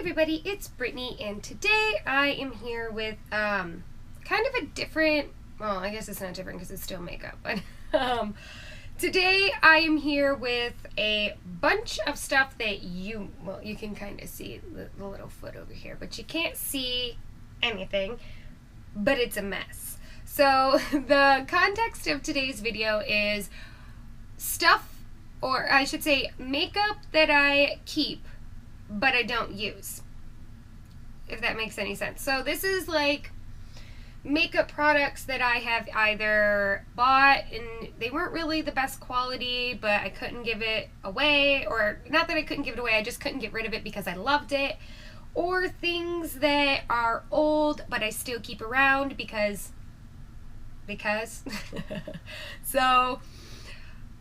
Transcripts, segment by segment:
everybody, it's Brittany, and today I am here with kind of a different, well, I guess it's not different because it's still makeup, but today I am here with a bunch of stuff that you can kind of see the little foot over here, but you can't see anything, but it's a mess. So the context of today's video is stuff, or I should say makeup that I keep but I don't use, if that makes any sense. So this is like makeup products that I have either bought and they weren't really the best quality, but I couldn't give it away, or not that I couldn't give it away, I just couldn't get rid of it because I loved it, or things that are old but I still keep around because so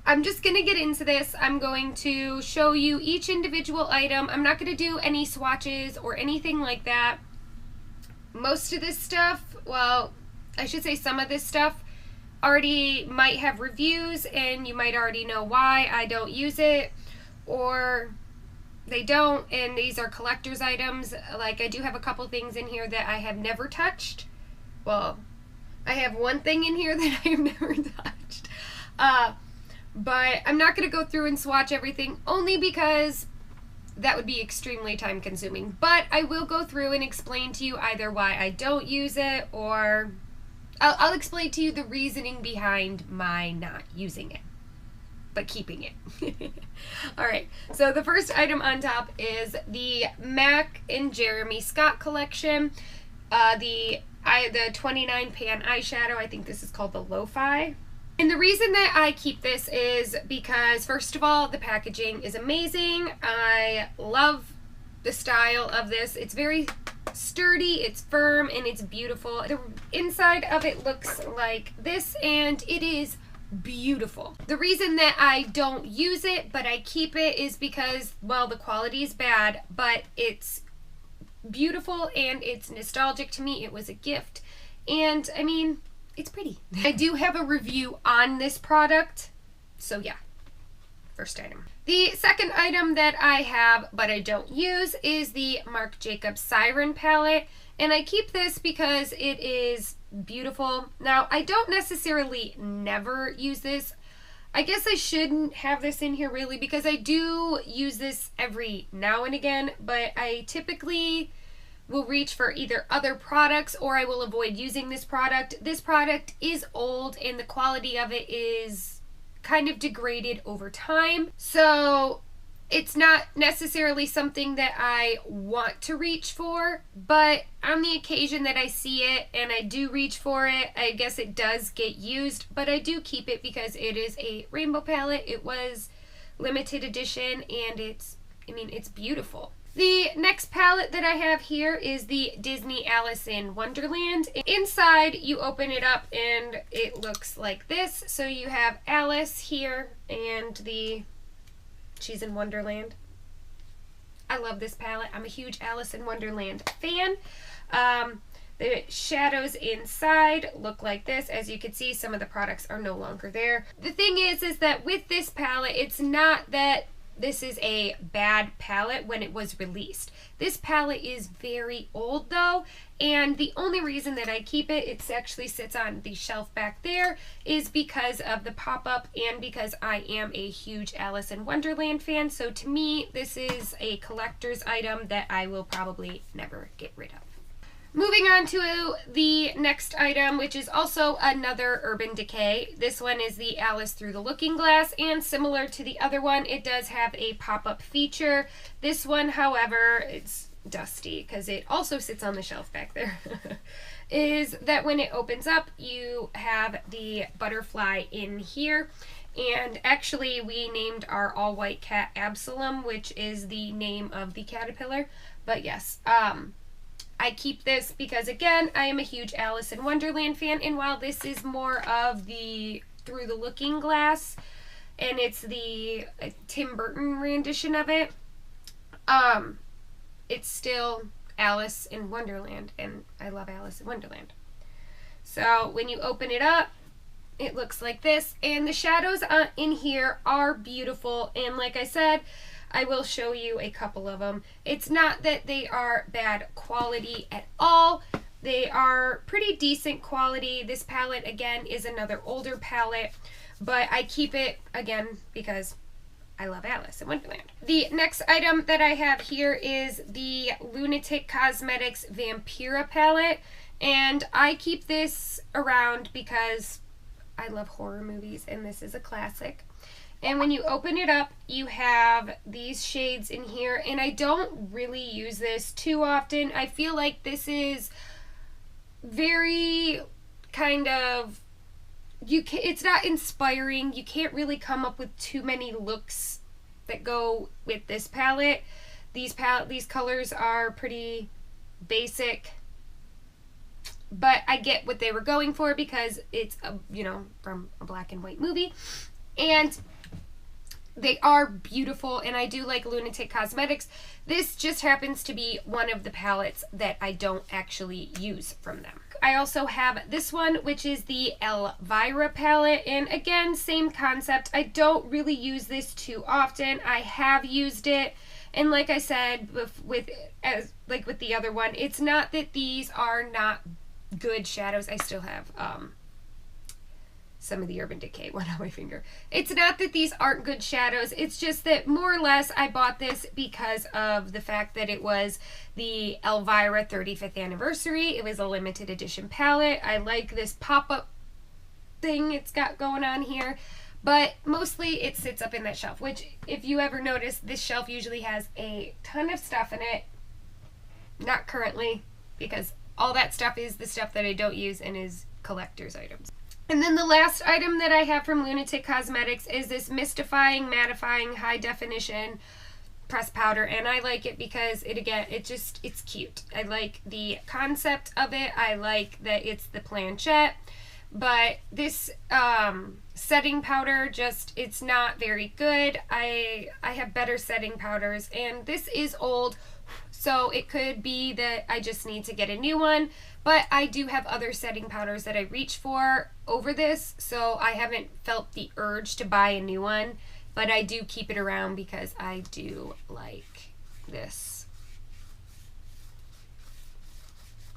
I'm just going to get into this. I'm going to show you each individual item. I'm not going to do any swatches or anything like that. Most of this stuff, well, I should say some of this stuff already might have reviews and you might already know why I don't use it, or they don't, and these are collector's items. Like, I do have a couple things in here that I have never touched. Well, I have one thing in here that I have never touched. But I'm not going to go through and swatch everything, only because that would be extremely time consuming. But I will go through and explain to you either why I don't use it, or I'll explain to you the reasoning behind my not using it, but keeping it. Alright, so the first item on top is the Mac and Jeremy Scott collection. The 29 pan eyeshadow. I think this is called the Lo-Fi. And the reason that I keep this is because, first of all, the packaging is amazing. I love the style of this. It's very sturdy, it's firm, and it's beautiful. The inside of it looks like this, and it is beautiful. The reason that I don't use it, but I keep it, is because, well, the quality is bad, but it's beautiful and it's nostalgic to me. It was a gift. And, I mean, it's pretty. I do have a review on this product, so yeah, first item. The second item that I have but I don't use is the Marc Jacobs Siren palette, and I keep this because it is beautiful. Now, I don't necessarily never use this. I guess I shouldn't have this in here really, because I do use this every now and again, but I typically will reach for either other products or I will avoid using this product. This product is old and the quality of it is kind of degraded over time. So it's not necessarily something that I want to reach for, but on the occasion that I see it and I do reach for it, I guess it does get used, but I do keep it because it is a rainbow palette. It was limited edition and it's beautiful. The next palette that I have here is the Disney Alice in Wonderland. Inside, you open it up and it looks like this. So you have Alice here and she's in Wonderland. I love this palette. I'm a huge Alice in Wonderland fan. The shadows inside look like this. As you can see, some of the products are no longer there. The thing is that with this palette, it's not that this is a bad palette when it was released. This palette is very old though, and the only reason that I keep it, it actually sits on the shelf back there, is because of the pop-up and because I am a huge Alice in Wonderland fan. So to me, this is a collector's item that I will probably never get rid of. Moving on to the next item, which is also another Urban Decay. This one is the Alice Through the Looking Glass, and similar to the other one, it does have a pop-up feature. This one, however, it's dusty because it also sits on the shelf back there, is that when it opens up, you have the butterfly in here. And actually, we named our all-white cat Absalom, which is the name of the caterpillar. But yes, I keep this because, again, I am a huge Alice in Wonderland fan, and while this is more of the Through the Looking Glass, and it's the Tim Burton rendition of it, it's still Alice in Wonderland, and I love Alice in Wonderland. So when you open it up, it looks like this, and the shadows in here are beautiful, and like I said, I will show you a couple of them. It's not that they are bad quality at all. They are pretty decent quality. This palette, again, is another older palette, but I keep it, again, because I love Alice in Wonderland. The next item that I have here is the Lunatic Cosmetics Vampira palette, and I keep this around because I love horror movies, and this is a classic. And when you open it up, you have these shades in here, and I don't really use this too often. I feel like this is very kind of, it's not inspiring. You can't really come up with too many looks that go with this palette. These colors are pretty basic, but I get what they were going for because it's from a black and white movie, and they are beautiful, and I do like Lunatic Cosmetics. This just happens to be one of the palettes that I don't actually use from them. I also have this one, which is the Elvira palette, and again, same concept. I don't really use this too often. I have used it, and like I said with the other one, it's not that these are not good shadows. I still have some of the Urban Decay one on my finger. It's not that these aren't good shadows, it's just that more or less I bought this because of the fact that it was the Elvira 35th anniversary. It was a limited edition palette. I like this pop-up thing it's got going on here, but mostly it sits up in that shelf, which if you ever notice, this shelf usually has a ton of stuff in it. Not currently, because all that stuff is the stuff that I don't use and is collector's items. And then the last item that I have from Lunatic Cosmetics is this Mystifying Mattifying High Definition press powder, and I like it because it's cute. I like the concept of it. I like that it's the planchette, but this setting powder it's not very good. I have better setting powders, and this is old, so it could be that I just need to get a new one. But I do have other setting powders that I reach for over this, so I haven't felt the urge to buy a new one. But I do keep it around because I do like this.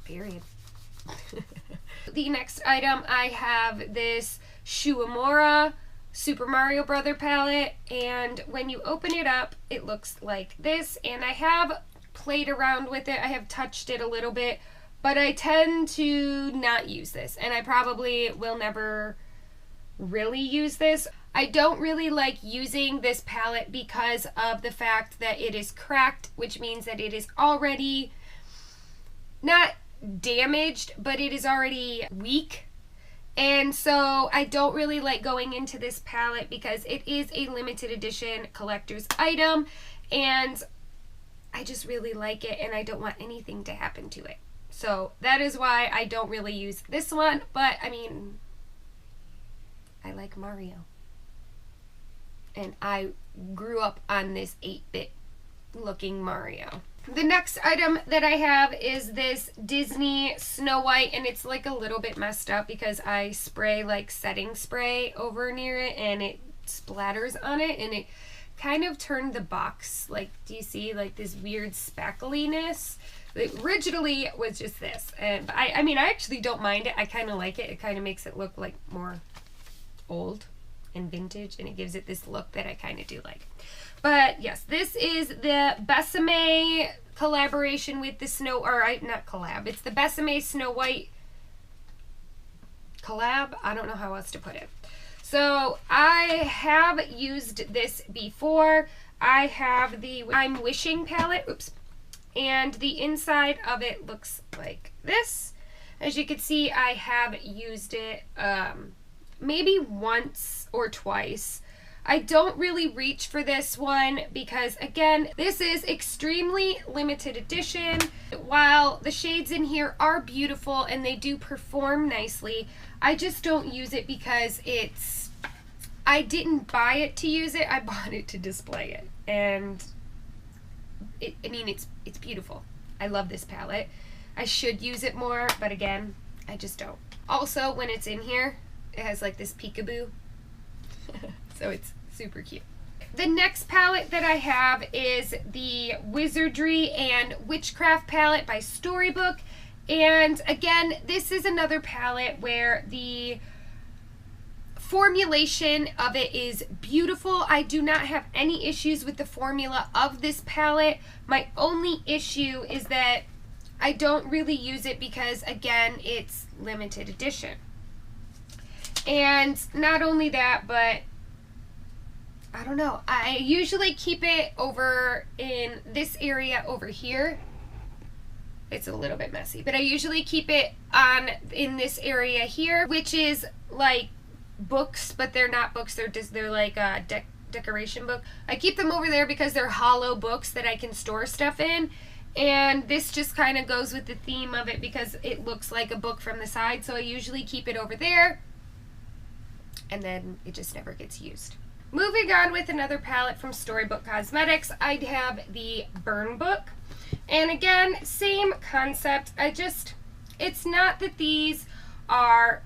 Period. The next item, I have this Shuamura Super Mario Brother palette, and when you open it up, it looks like this, and I have played around with it. I have touched it a little bit, but I tend to not use this, and I probably will never really use this. I don't really like using this palette because of the fact that it is cracked, which means that it is already not damaged, but it is already weak. And so I don't really like going into this palette because it is a limited edition collector's item, and I just really like it, and I don't want anything to happen to it. So that is why I don't really use this one, but I mean, I like Mario. And I grew up on this 8-bit looking Mario. The next item that I have is this Disney Snow White, and it's like a little bit messed up because I spray like setting spray over near it and it splatters on it, and it kind of turned the box, like, do you see like this weird spackliness? It originally was just this, and I mean, I actually don't mind it. I kind of like it. It kind of makes it look like more old and vintage, and it gives it this look that I kind of do like. But yes, this is the Besame collaboration with the Snow, not collab, it's the Besame Snow White collab. I don't know how else to put it. So I have used this before. I have the I'm Wishing palette, oops, and the inside of it looks like this. As you can see, I have used it maybe once or twice. I don't really reach for this one because, again, this is extremely limited edition. While the shades in here are beautiful and they do perform nicely, I just don't use it because I didn't buy it to use it, I bought it to display it. And it's beautiful. I love this palette. I should use it more, but again, I just don't. Also, when it's in here, it has like this peekaboo. So it's super cute. The next palette that I have is the Wizardry and Witchcraft palette by Storybook. And again, this is another palette where the formulation of it is beautiful. I do not have any issues with the formula of this palette. My only issue is that I don't really use it because, again, it's limited edition. And not only that, but I don't know. I usually keep it over in this area over here. It's a little bit messy, but I usually keep it on in this area here, which is like books, but they're not books. They're like a decoration book. I keep them over there because they're hollow books that I can store stuff in. And this just kind of goes with the theme of it because it looks like a book from the side. So I usually keep it over there, and then it just never gets used. Moving on with another palette from Storybook Cosmetics, I have the Burn Book. And again, same concept. It's not that these are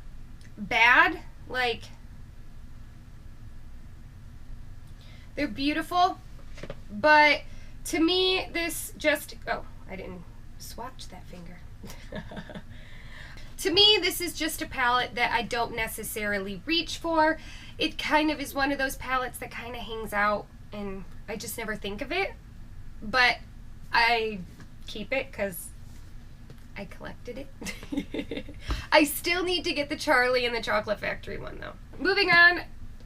bad. Like, they're beautiful. But to me, this just, oh, I didn't swatch that finger. To me, this is just a palette that I don't necessarily reach for. It kind of is one of those palettes that kind of hangs out and I just never think of it. But I keep it because I collected it. I still need to get the Charlie and the Chocolate Factory one though. Moving on,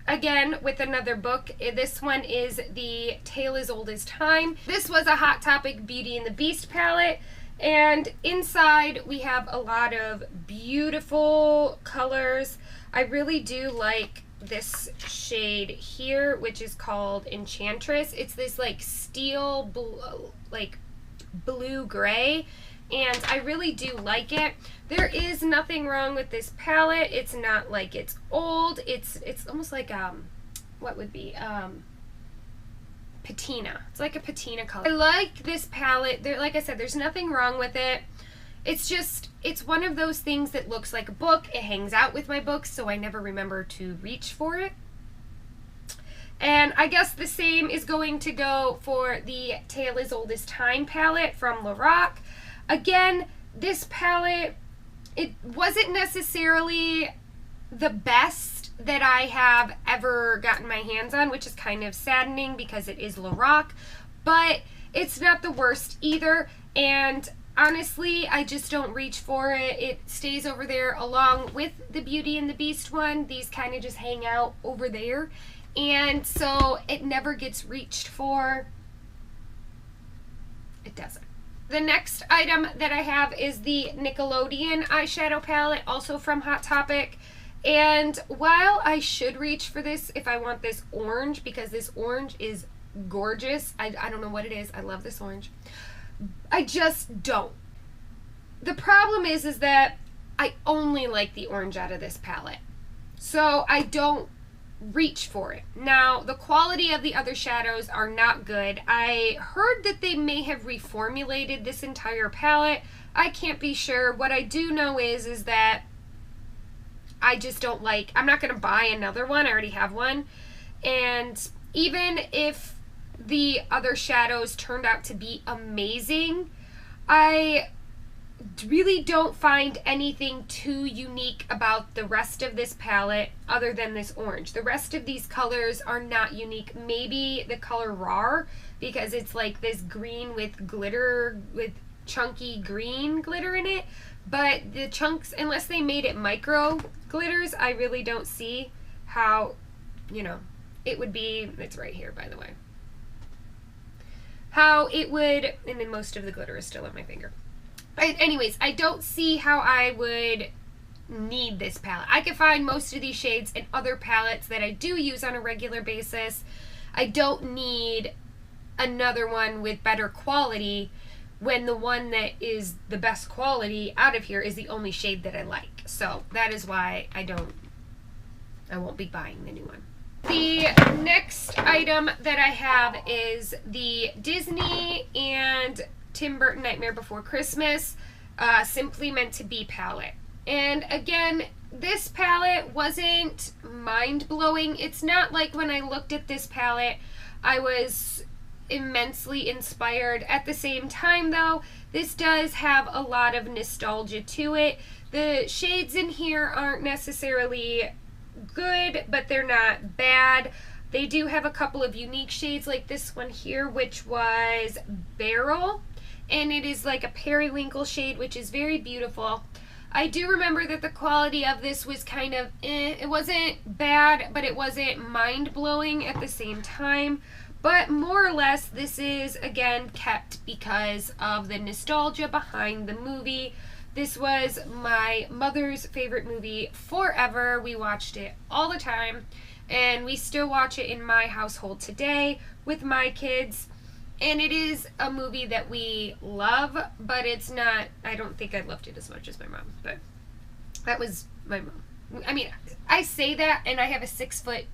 again with another book. This one is the Tale as Old as Time. This was a Hot Topic Beauty and the Beast palette. And inside we have a lot of beautiful colors. I really do like this shade here, which is called Enchantress. It's this like steel blue, like blue gray, and I really do like it. There is nothing wrong with this palette. It's not like it's old. It's almost like what would be patina. It's like a patina color. I like this palette. Like I said, there's nothing wrong with it. It's just, it's one of those things that looks like a book. It hangs out with my books, so I never remember to reach for it. And I guess the same is going to go for the Tale as Old as Time palette from Lorac. Again, this palette, it wasn't necessarily the best that I have ever gotten my hands on, which is kind of saddening because it is Lorac, but it's not the worst either. And honestly, I just don't reach for it. It stays over there along with the Beauty and the Beast one. These kind of just hang out over there. And so it never gets reached for. It doesn't. The next item that I have is the Nickelodeon eyeshadow palette, also from Hot Topic. And while I should reach for this if I want this orange, because this orange is gorgeous. I don't know what it is. I love this orange. I just don't. The problem is that I only like the orange out of this palette. So I don't reach for it. Now, the quality of the other shadows are not good. I heard that they may have reformulated this entire palette. I can't be sure. What I do know is that I just don't like, I'm not going to buy another one. I already have one. And even if the other shadows turned out to be amazing, I really don't find anything too unique about the rest of this palette other than this orange. The rest of these colors are not unique. Maybe the color Rar, because it's like this green with glitter, with chunky green glitter in it. But the chunks, unless they made it micro glitters, I really don't see how, you know, it would be, it's right here, by the way, how it would, and then most of the glitter is still on my finger. Anyways, I don't see how I would need this palette. I can find most of these shades in other palettes that I do use on a regular basis. I don't need another one with better quality when the one that is the best quality out of here is the only shade that I like. So that is why I won't be buying the new one. The next item that I have is the Disney and Tim Burton Nightmare Before Christmas Simply Meant to Be palette. And again, this palette wasn't mind-blowing. It's not like when I looked at this palette, I was immensely inspired. At the same time though, this does have a lot of nostalgia to it. The shades in here aren't necessarily good, but they're not bad. They do have a couple of unique shades like this one here, which was Beryl, and it is like a periwinkle shade, which is very beautiful. I do remember that the quality of this was kind of it wasn't bad, but it wasn't mind-blowing at the same time. But more or less, this is, again, kept because of the nostalgia behind the movie. This was my mother's favorite movie forever. We watched it all the time, and we still watch it in my household today with my kids. And it is a movie that we love, but it's not, I don't think I loved it as much as my mom, but that was my mom. I mean, I say that, and I have a 6-foot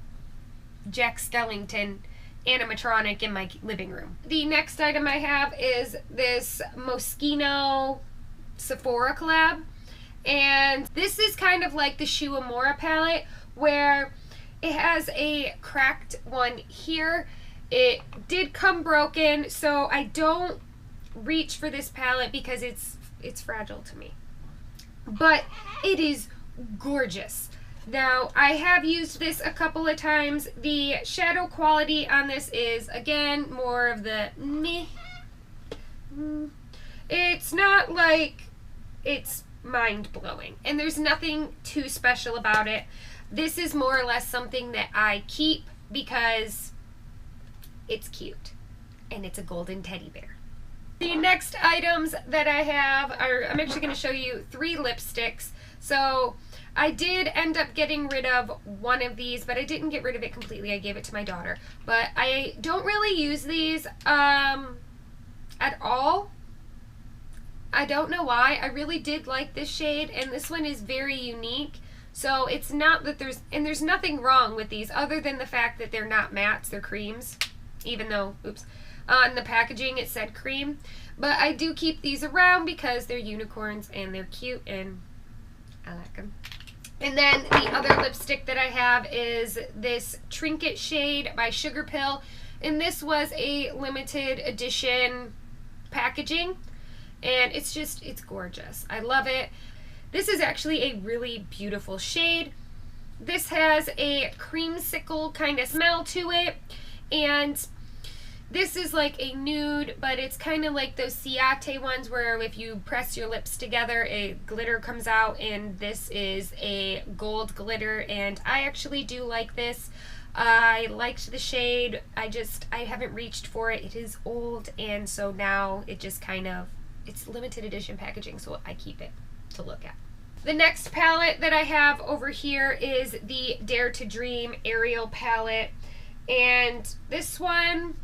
Jack Skellington animatronic in my living room. The next item I have is this Moschino Sephora collab, and this is kind of like the Shu Amora palette, where it has a cracked one here. It did come broken, so I don't reach for this palette because it's fragile to me. But it is gorgeous. Now, I have used this a couple of times. The shadow quality on this is, again, more of the meh. It's not like it's mind-blowing, and there's nothing too special about it. This is more or less something that I keep because it's cute, and it's a golden teddy bear. The next items that I have are, I'm actually going to show you 3 lipsticks. So I did end up getting rid of one of these, but I didn't get rid of it completely. I gave it to my daughter. But I don't really use these at all. I don't know why. I really did like this shade, and this one is very unique. So it's not that there's nothing wrong with these other than the fact that they're not mattes, they're creams. Even though, oops, on the packaging it said cream. But I do keep these around because they're unicorns and they're cute and I like them. And then the other lipstick that I have is this Trinket shade by Sugar Pill. And this was a limited edition packaging. And it's gorgeous. I love it. This is actually a really beautiful shade. This has a creamsicle kind of smell to it. And this is like a nude, but it's kind of like those Ciate ones where if you press your lips together, a glitter comes out, and this is a gold glitter, and I actually do like this. I liked the shade. I haven't reached for it. It is old, and so now it just kind of, it's limited edition packaging, so I keep it to look at. The next palette that I have over here is the Dare to Dream Ariel palette. And this one,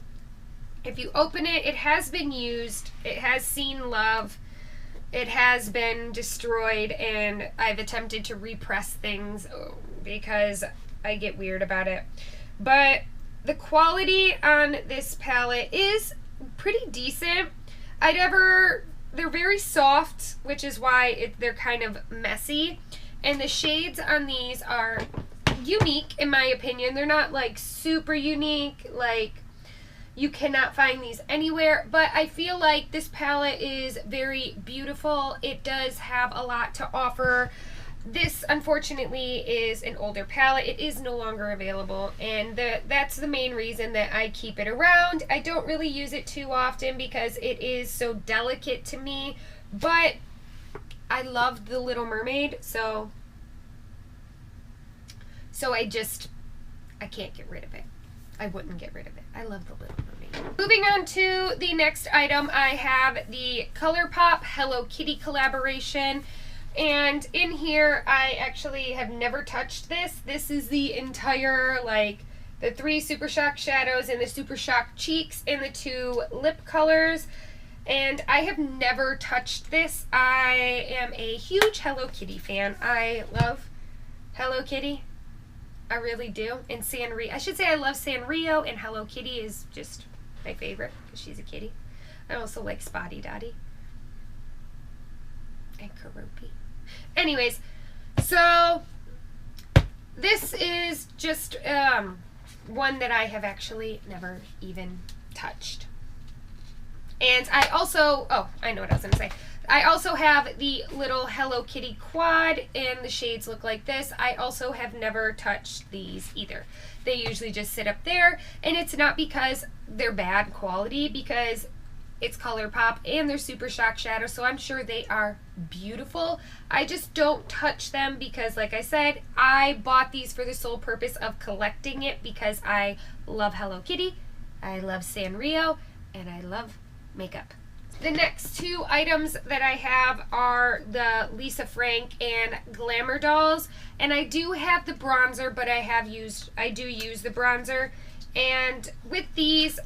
if you open it, it has been used, it has seen love, it has been destroyed, and I've attempted to repress things because I get weird about it. But the quality on this palette is pretty decent. They're very soft, which is why they're kind of messy, and the shades on these are unique in my opinion. They're not like super unique, like you cannot find these anywhere, but I feel like this palette is very beautiful. It does have a lot to offer. This unfortunately is an older palette. It is no longer available, and that's the main reason that I keep it around. I don't really use it too often because it is so delicate to me, but I loved The Little Mermaid, so I can't get rid of it. I wouldn't get rid of it. I love The Little Mermaid. Moving on to the next item, I have the ColourPop Hello Kitty collaboration. And in here, I actually have never touched this. This is the entire, like, the 3 Super Shock shadows and the Super Shock cheeks and the 2 lip colors. And I have never touched this. I am a huge Hello Kitty fan. I love Hello Kitty. I really do. And Sanrio. I should say I love Sanrio, and Hello Kitty is just my favorite because she's a kitty. I also like Spotty Dotty. And Karopi. Anyways, so this is just one that I have actually never even touched. And I also, oh, I know what I was going to say. I also have the little Hello Kitty quad, and the shades look like this. I also have never touched these either. They usually just sit up there, and it's not because they're bad quality, because it's ColourPop and they're Super Shock Shadow, so I'm sure they are beautiful. I just don't touch them because, like I said, I bought these for the sole purpose of collecting it because I love Hello Kitty, I love Sanrio, and I love makeup. The next two items that I have are the Lisa Frank and Glamour Dolls, and I do have the bronzer, but I do use the bronzer. And with these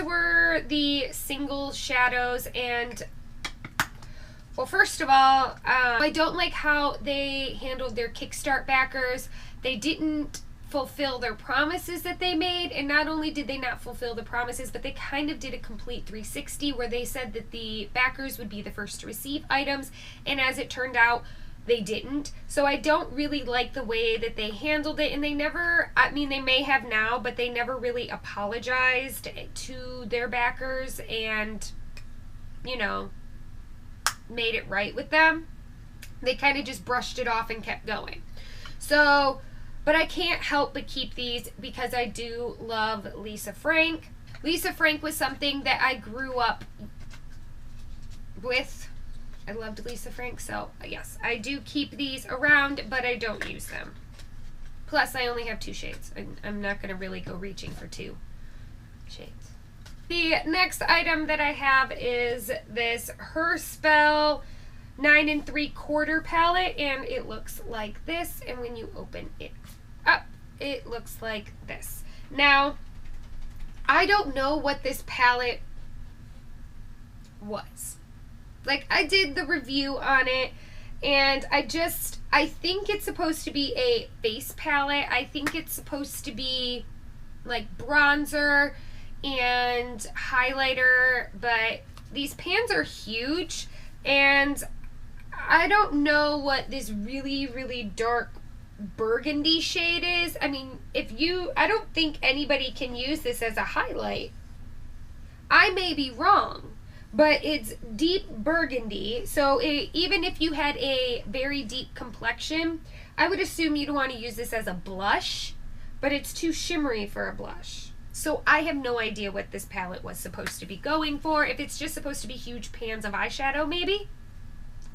were the single shadows, and well, first of all, I don't like how they handled their Kickstart backers. They didn't fulfill their promises that they made, and not only did they not fulfill the promises, but they kind of did a complete 360 where they said that the backers would be the first to receive items, and as it turned out, they didn't. So I don't really like the way that they handled it, and they never, I mean, they may have now, but they never really apologized to their backers and, you know, made it right with them. They kind of just brushed it off and kept going. So, but I can't help but keep these because I do love Lisa Frank. Lisa Frank was something that I grew up with. I loved Lisa Frank, so yes, I do keep these around, but I don't use them. Plus, I only have 2 shades. I'm not going to really go reaching for 2 shades. The next item that I have is this Her Spell 9 3/4 palette, and it looks like this, and when you open it up, it looks like this. Now, I don't know what this palette was. Like, I did the review on it, and I think it's supposed to be a base palette. I think it's supposed to be like bronzer and highlighter, but these pans are huge, and I don't know what this really, really dark burgundy shade is. I mean, I don't think anybody can use this as a highlight. I may be wrong, but it's deep burgundy, so even if you had a very deep complexion, I would assume you'd want to use this as a blush, but it's too shimmery for a blush. So I have no idea what this palette was supposed to be going for. If it's just supposed to be huge pans of eyeshadow, maybe?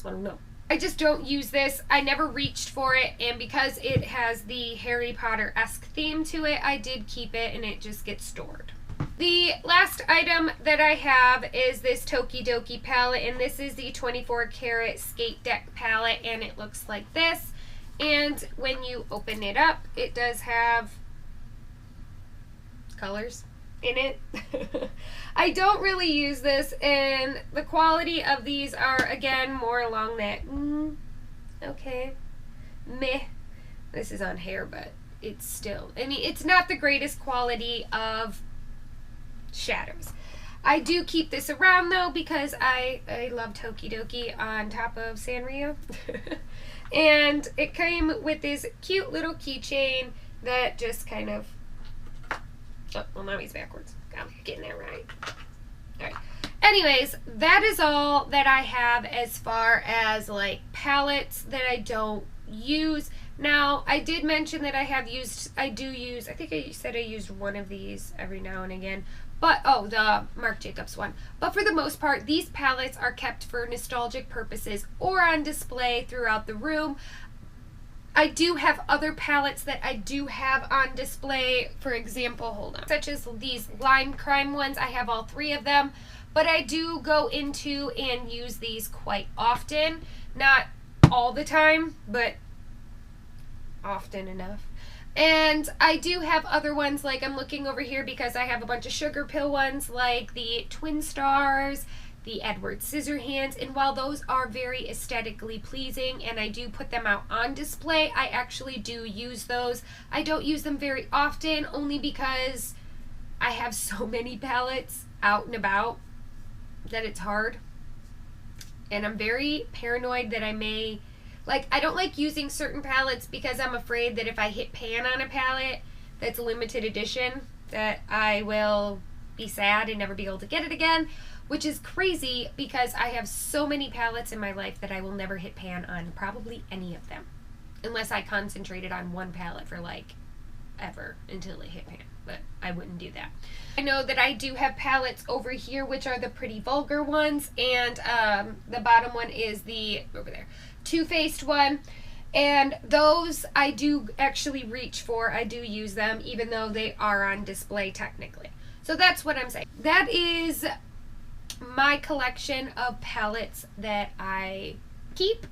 I don't know. I just don't use this. I never reached for it, and because it has the Harry Potter-esque theme to it, I did keep it, and it just gets stored. The last item that I have is this Tokidoki palette, and this is the 24 karat Skate Deck palette, and it looks like this. And when you open it up, it does have colors in it. I don't really use this, and the quality of these are, again, more along that, okay, meh. This is on hair, but it's still, I mean, it's not the greatest quality of shadows. I do keep this around, though, because I love Tokidoki on top of Sanrio. And it came with this cute little keychain that just kind of, oh, well, now he's backwards. I'm getting that right. Alright. Anyways, that is all that I have as far as like palettes that I don't use. Now, I did mention that I think I said I used one of these every now and again. But, oh, the Marc Jacobs one. But for the most part, these palettes are kept for nostalgic purposes or on display throughout the room. I do have other palettes that I do have on display, for example, hold on, such as these Lime Crime ones. I have all 3 of them, but I do go into and use these quite often. Not all the time, but often enough. And I do have other ones, like I'm looking over here because I have a bunch of sugar pill ones, like the Twin Stars, the Edward Scissorhands, and while those are very aesthetically pleasing and I do put them out on display, I actually do use those. I don't use them very often, only because I have so many palettes out and about that it's hard. And I'm very paranoid that I may, like, I don't like using certain palettes because I'm afraid that if I hit pan on a palette, that's a limited edition that I will be sad and never be able to get it again, which is crazy because I have so many palettes in my life that I will never hit pan on probably any of them, unless I concentrated on one palette for like ever until it hit pan, but I wouldn't do that. I know that I do have palettes over here, which are the Pretty Vulgar ones, and the bottom one is the, over there, Too Faced one, and those I do actually reach for. I do use them, even though they are on display technically. So that's what I'm saying. That is my collection of palettes that I keep,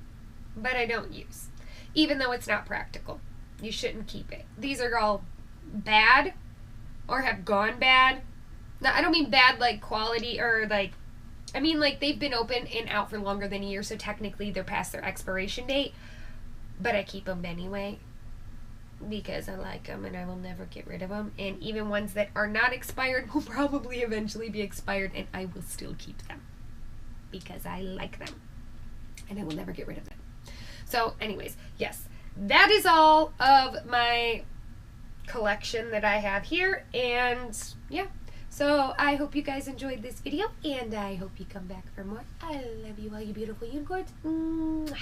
but I don't use, even though it's not practical. You shouldn't keep it. These are all bad or have gone bad. Now, I don't mean bad like quality or like, I mean like they've been open and out for longer than a year, so technically they're past their expiration date, but I keep them anyway because I like them and I will never get rid of them. And even ones that are not expired will probably eventually be expired, and I will still keep them because I like them and I will never get rid of them. So anyways, yes, that is all of my collection that I have here, and yeah, so I hope you guys enjoyed this video, and I hope you come back for more. I love you all, you beautiful unicorns. Mwah.